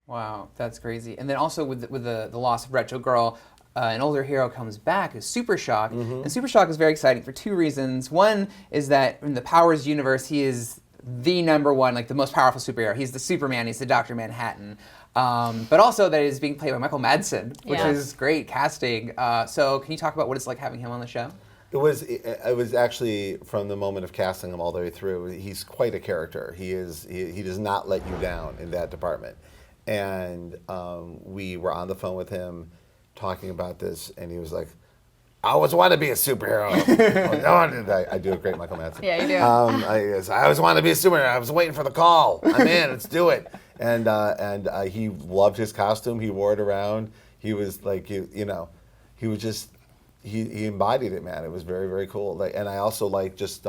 Wow, that's crazy. And then also with the loss of Retro Girl, an older hero comes back, is Super Shock. And Super Shock is very exciting for two reasons. One is that in the Powers universe, he is the number one, like the most powerful superhero. He's the Superman, he's the Dr. Manhattan. But also that is being played by Michael Madsen, which is great casting. So can you talk about what it's like having him on the show? It was actually from the moment of casting him all the way through. He's quite a character. He does not let you down in that department. And we were on the phone with him talking about this, and he was like, I always wanted to be a superhero. I do a great Michael Madsen. Yeah, you do. I always wanted to be a superhero. I was waiting for the call. I'm in. Let's do it. And he loved his costume. He wore it around. He was like, he was just, he embodied it, man. It was very, very cool. Like, and I also like just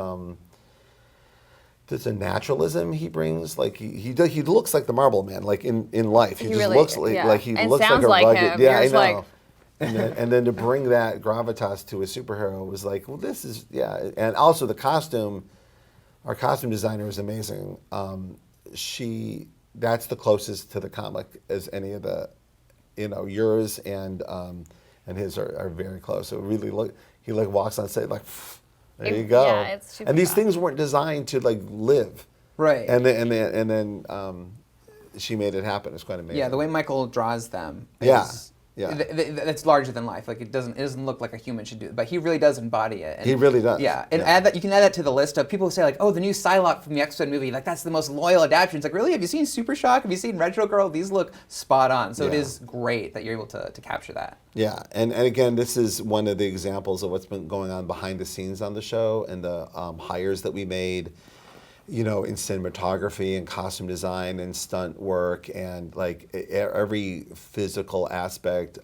there's a naturalism he brings. Like he looks like the Marble Man. Like in life, he just really looks like he and looks sounds like a rugged. him. Yeah, I know. Like... and then to bring that gravitas to a superhero was like, well, this is And also the costume, our costume designer is amazing. That's the closest to the comic as any of the, yours and his are very close. So really he walks on set like, there you go. Yeah, it's super and these fun. things weren't designed to live. Right. And then she made it happen. It's quite amazing. Yeah, the way Michael draws them is Yeah. That's larger than life. Like it doesn't look like a human should do it, but he really does embody it. And, he really does. Yeah, and add that. You can add that to the list of people who say like, oh, the new Psylocke from the X-Men movie, like that's the most loyal adaptation. It's like, really? Have you seen Super Shock? Have you seen Retro Girl? These look spot on. So it is great that you're able to capture that. Yeah, and again, this is one of the examples of what's been going on behind the scenes on the show and the hires that we made. In cinematography and costume design and stunt work and like every physical aspect.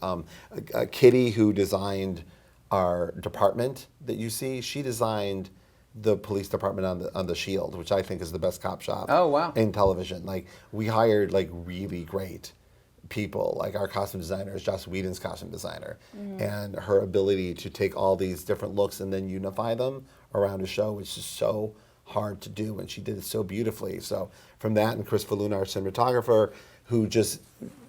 Kitty, who designed our department that you see, she designed the police department on the Shield, which I think is the best cop shop in television. Like we hired like really great people. Like our costume designer is Joss Whedon's costume designer, and her ability to take all these different looks and then unify them around a show, which is so hard to do, and she did it so beautifully. So from that, and Chris Faluna, our cinematographer, who just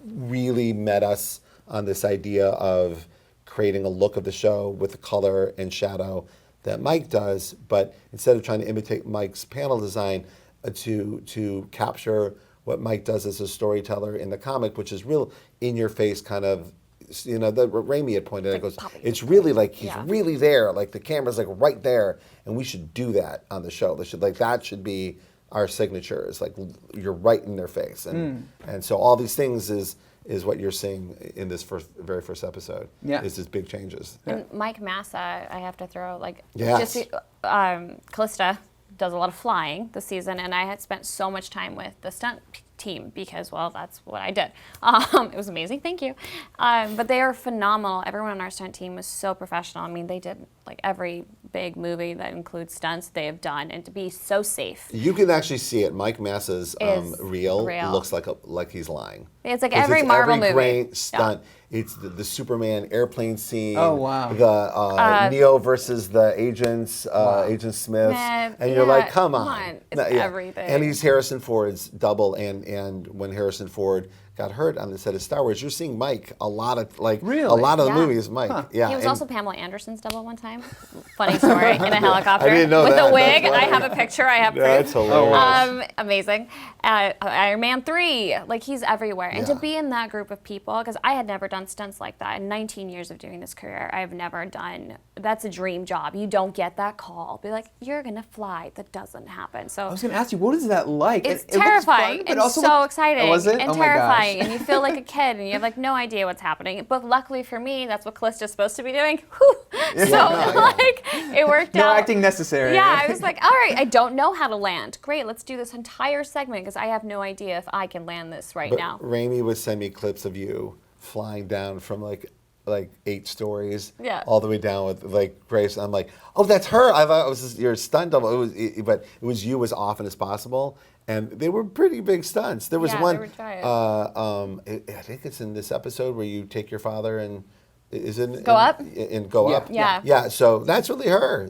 really met us on this idea of creating a look of the show with the color and shadow that Mike does, but instead of trying to imitate Mike's panel design, to capture what Mike does as a storyteller in the comic, which is real in-your-face kind of, that Raimi had pointed out, goes, it's really like he's really there, like the camera's like right there, and we should do that on the show. That should be our signature. It's like you're right in their face, and so all these things is what you're seeing in this very first episode. Yeah, is these big changes. And Mike Massa, I have to throw Callista does a lot of flying this season, and I had spent so much time with the stunt team because, well, that's what I did. It was amazing, thank you. But they are phenomenal. Everyone on our stunt team was so professional. I mean, they did like every big movie that includes stunts they have done, and to be so safe. You can actually see it. Mike Massa's reel looks like he's lying. It's like every Marvel movie. Great stunt. Yeah. It's the Superman airplane scene. Oh wow! The Neo versus the agents, Agent Smith, and you're like, come on. It's everything. And he's Harrison Ford's double, and when Harrison Ford got hurt on the set of Star Wars, you're seeing Mike a lot of the movies. Mike, he was also Pamela Anderson's double one time. Funny story in a helicopter. I didn't know with that. a wig. I have a picture. I have proof. That's hilarious. Amazing. Iron Man 3, like he's everywhere, and to be in that group of people, because I had never done stunts like that in 19 years of doing this career. I have never done. That's a dream job. You don't get that call. Be like, you're gonna fly. That doesn't happen. So I was gonna ask you, what is that like? It's terrifying fun, but and also so exciting was it? and terrifying, and you feel like a kid, and you have like no idea what's happening. But luckily for me, that's what Callista's supposed to be doing. It worked out. No acting necessary. Yeah, I was like, all right, I don't know how to land. Great, let's do this entire segment because I have no idea if I can land this now. Raimi would send me clips of you flying down from like 8 stories, all the way down with like Grace. I'm like, oh, that's her. I thought it was your stunt double. But it was you as often as possible, and they were pretty big stunts. There was one. They were giant. I think it's in this episode where you take your father and Go up. And go up. Yeah. Yeah. So that's really her.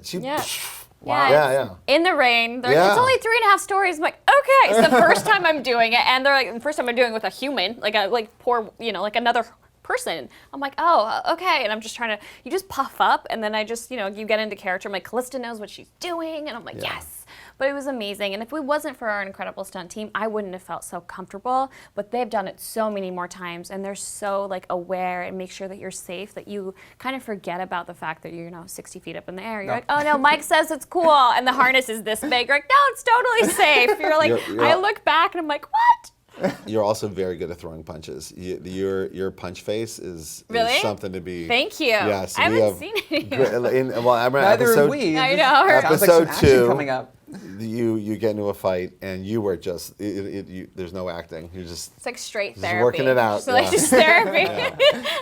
Wow. Yeah. In the rain. They're Yeah. It's only 3.5 stories. I'm like, okay. It's the first time I'm doing it, and they're like, the first time I'm doing it with a human, like poor, like another person. I'm like, oh, okay. And I'm just trying to, you just puff up, and then I just, you get into character. I'm like, Callista knows what she's doing, and I'm like, yes. But it was amazing. And if it wasn't for our incredible stunt team, I wouldn't have felt so comfortable. But they've done it so many more times, and they're so aware and make sure that you're safe that you kind of forget about the fact that you're 60 feet up in the air. You're like, oh no, Mike says it's cool, and the harness is this big. You're like, no, it's totally safe. You're like, I look back and I'm like, what? You're also very good at throwing punches. Your punch face is Really? something to be. Thank you. Yes, I haven't seen it. I remember Neither episode, have we. I know. Sounds like Episode some action 2. coming up. You get into a fight and you were just there's no acting. You're just It's like straight just therapy. working it out. Just therapy.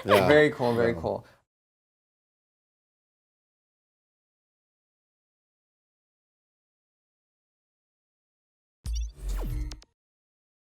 Yeah. Very cool. Very cool.